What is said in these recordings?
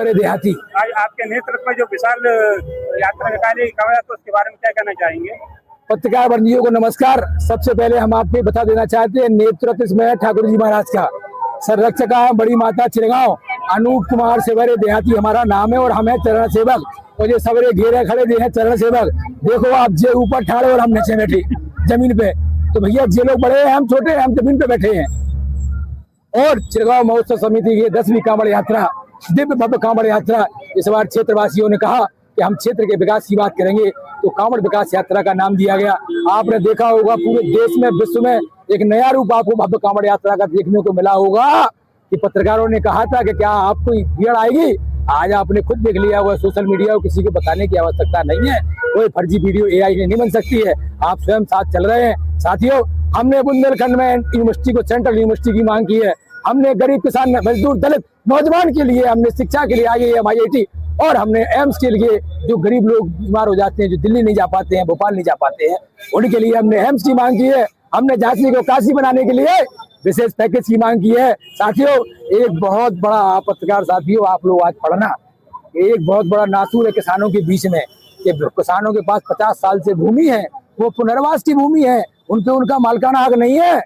सवेरे देहाती। आज आपके नेतृत्व में जो विशाल यात्रा निकाली कांवड़ यात्रा, उसके बारे में क्या कहना चाहेंगे? पत्रकार बंधुओं को नमस्कार। सबसे पहले हम आपको बता देना चाहते हैं, नेतृत्व इसमें ठाकुर जी महाराज का। संरक्षका बड़ी माता चिरगांव अनूप कुमार सवेरे देहाती हमारा नाम है और हम है चरण सेवक। और ये सवेरे घेरे खड़े दे हैं चरण सेवक। देखो आप जे ऊपर ठाड़े और हम नीचे बैठे जमीन पे। तो भैया जे लोग बड़े हैं, हम छोटे हैं, हम जमीन पे बैठे हैं। और चिरगांव महोत्सव समिति की 10वीं कांवड़ यात्रा, दिव्य भव्य कांवड़ यात्रा, इस बार क्षेत्रवासियों ने कहा कि हम क्षेत्र के विकास की बात करेंगे, तो कांवड़ विकास यात्रा का नाम दिया गया। आपने देखा होगा पूरे देश में, विश्व में एक नया रूप आपको भव्य कांवड़ यात्रा का देखने को मिला होगा। कि पत्रकारों ने कहा था कि क्या आपको भीड़ आएगी, आज आपने खुद देख लिया हुआ सोशल मीडिया को, किसी को बताने की आवश्यकता नहीं है। कोई फर्जी वीडियो AI नहीं बन सकती है, आप स्वयं साथ चल रहे हैं। साथियों, हमने बुंदेलखंड में यूनिवर्सिटी को सेंट्रल यूनिवर्सिटी की मांग की है। हमने गरीब किसान मजदूर दलित नौजवान के लिए हमने शिक्षा के लिए IIM IIT, और हमने एम्स के लिए जो गरीब लोग बीमार हो जाते हैं, जो दिल्ली नहीं जा पाते हैं, भोपाल नहीं जा पाते हैं, उनके लिए हमने एम्स की मांग की है। हमने झांसी को काशी बनाने के लिए विशेष पैकेज की मांग की है। साथियों, एक बहुत बड़ा पत्रकार साथियों, आप लोग आज पढ़ना, एक बहुत बड़ा नासूर है किसानों के बीच में कि किसानों के पास 50 साल से भूमि है, वो पुनर्वास की भूमि है, उनका मालिकाना हक नहीं है।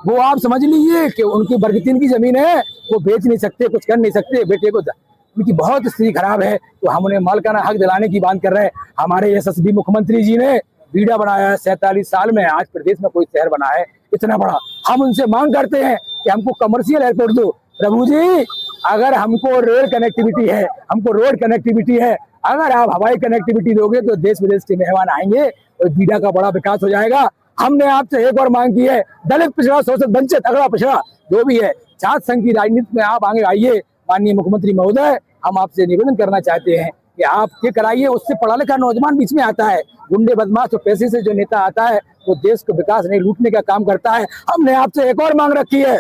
वो आप समझ लीजिए कि उनकी वर्ग 3 की जमीन है, वो बेच नहीं सकते, कुछ कर नहीं सकते। बेटे को उनकी बहुत स्थिति खराब है, तो हम उन्हें मालिकाना हक दिलाने की बात कर रहे हैं। हमारे यशस्वी मुख्यमंत्री जी ने बीड़ा बनाया है 47 साल में, आज प्रदेश में कोई शहर बना है इतना बड़ा। हम उनसे मांग करते हैं कि हमको कमर्शियल एयरपोर्ट दो। प्रभु जी, अगर हमको रेल कनेक्टिविटी है, हमको रोड कनेक्टिविटी है, अगर आप हवाई कनेक्टिविटी दोगे तो देश विदेश के मेहमान आएंगे और बीड़ा का बड़ा विकास हो जाएगा। हमने आपसे एक और मांग की है, दलित पिछड़ा शोषित वंचित अगड़ा पिछड़ा जो भी है, छात्र संघ की राजनीति में आप आगे आइए। माननीय मुख्यमंत्री महोदय, हम आपसे निवेदन करना चाहते हैं कि आप ये कराइए, उससे पढ़ा लिखा नौजवान बीच में आता है। गुंडे बदमाश और पैसे से जो नेता आता है वो देश को विकास नहीं लूटने का काम करता है। हमने आपसे एक और मांग रखी है,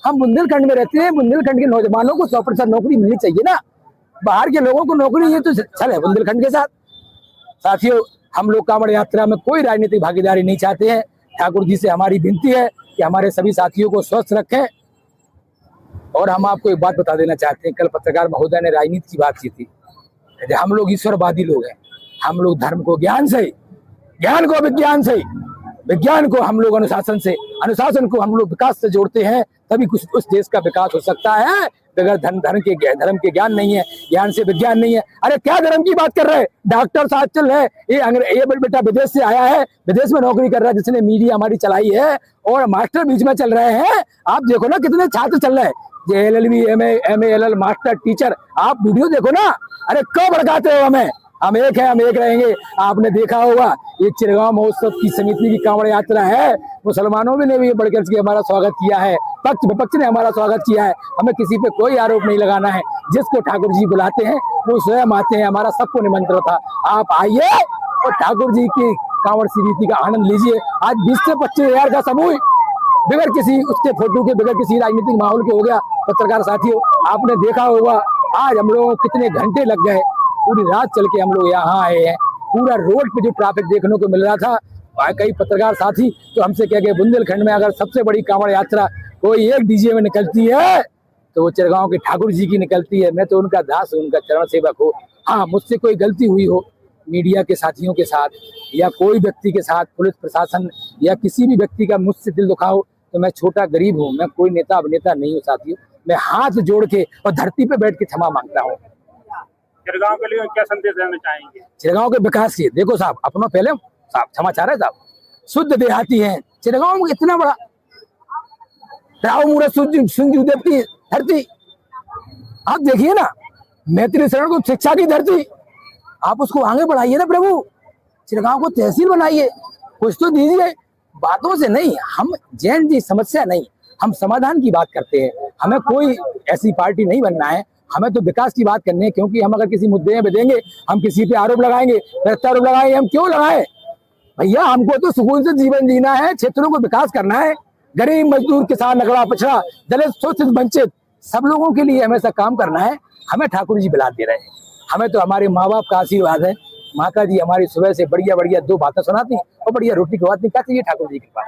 हम बुंदेलखंड में रहते हैं, बुंदेलखंड के नौजवानों को 100% नौकरी मिलनी चाहिए ना। बाहर के लोगों को नौकरी ये तो चल है बुंदेलखंड के साथ। साथियों, हम लोग कांवड़ यात्रा में कोई राजनीतिक भागीदारी नहीं चाहते हैं। ठाकुर जी से हमारी विनती है कि हमारे सभी साथियों को स्वस्थ रखें। और हम आपको एक बात बता देना चाहते हैं, कल पत्रकार महोदय ने राजनीति की बात की थी। हम लोग ईश्वरवादी लोग हैं, हम लोग धर्म को ज्ञान से, ज्ञान को विज्ञान से, विज्ञान को हम लोग अनुशासन से, अनुशासन को हम लोग विकास से जोड़ते हैं, तभी कुछ उस देश का विकास हो सकता है। बगैर धर्म के ज्ञान नहीं है, ज्ञान से विज्ञान नहीं है। अरे क्या धर्म की बात कर रहे हैं? डॉक्टर साहब चल रहे, ये बेटा विदेश से आया है, विदेश में नौकरी कर रहा है, जिसने मीडिया हमारी चलाई है, और मास्टर बीच में चल रहे हैं। आप देखो ना कितने छात्र चल रहे हैं, LLB MA LL master teacher, आप वीडियो देखो ना। अरे क्यों भड़काते हो हमें? हम एक है, हम एक रहेंगे। आपने देखा होगा ये चिरगांव महोत्सव की समिति की कांवड़ यात्रा है, मुसलमानों ने भी बढ़कर के हमारा स्वागत किया है, पक्ष विपक्ष ने हमारा स्वागत किया है। हमें किसी पे कोई आरोप नहीं लगाना है, जिसको ठाकुर जी बुलाते हैं वो स्वयं आते हैं। हमारा सबको निमंत्रण था, आप आइए और ठाकुर जी की कांवड़ समिति का आनंद लीजिए। आज 20 से 25 हजार का समूह बगैर किसी उसके फोटो के, बगैर किसी राजनीतिक माहौल के हो गया। पत्रकार साथियों, आपने देखा होगा आज हम लोगों को कितने घंटे लग गए, पूरी रात चल के हम लोग यहाँ आए हैं। पूरा रोड पे जो ट्रैफिक देखने को मिल रहा था, कई पत्रकार साथी तो हमसे कह गए बुंदेलखंड में अगर सबसे बड़ी कांवड़ यात्रा कोई एक डीजे में निकलती है तो वो चिरगांव के ठाकुर जी की निकलती है। मैं तो उनका दास हूँ, उनका चरण सेवक हो। हाँ, मुझसे कोई गलती हुई हो मीडिया के साथियों के साथ या कोई व्यक्ति के साथ, पुलिस प्रशासन या किसी भी व्यक्ति का मुझसे दिल दुखा हो, तो मैं छोटा गरीब हूँ, मैं कोई नेता अभिनेता नहीं हूँ। साथियों, मैं हाथ जोड़ के और धरती पे बैठ के क्षमा मांगता हूँ। चिरगांव के लिए क्या संदेश देना चाहेंगे? चिरगांव के विकास की देखो साहब, अपना पहले साहब समाचार है साहब, शुद्ध देहाती है चिरगांव में, इतना बड़ा राव मूरत सुंदर की धरती। आप देखिए ना, मैत्री शरण को शिक्षा की धरती, आप उसको आगे बढ़ाइए ना प्रभु। चिरगांव को तहसील बनाइए, कुछ तो दीजिए। बातों से नहीं, हम जैन जी समस्या नहीं, हम समाधान की बात करते हैं। हमें कोई ऐसी पार्टी नहीं बनना है, हमें तो विकास की बात करनी है। क्योंकि हम अगर किसी मुद्दे में देंगे, हम किसी पे आरोप लगाएंगे, प्रत्यारोप लगाएंगे, हम क्यों लगाए भैया? हमको तो सुकून से जीवन जीना है, क्षेत्रों को विकास करना है। गरीब मजदूर किसान अगड़ा पिछड़ा दलित शोषित वंचित सब लोगों के लिए हमेशा काम करना है। हमें ठाकुर जी बिला दे रहे हैं, हमें तो हमारे माँ बाप का आशीर्वाद है। माता जी हमारी सुबह से बढ़िया बढ़िया 2 बातें सुनाती और बढ़िया रोटी खवाती। क्या चाहिए ठाकुर जी के पास?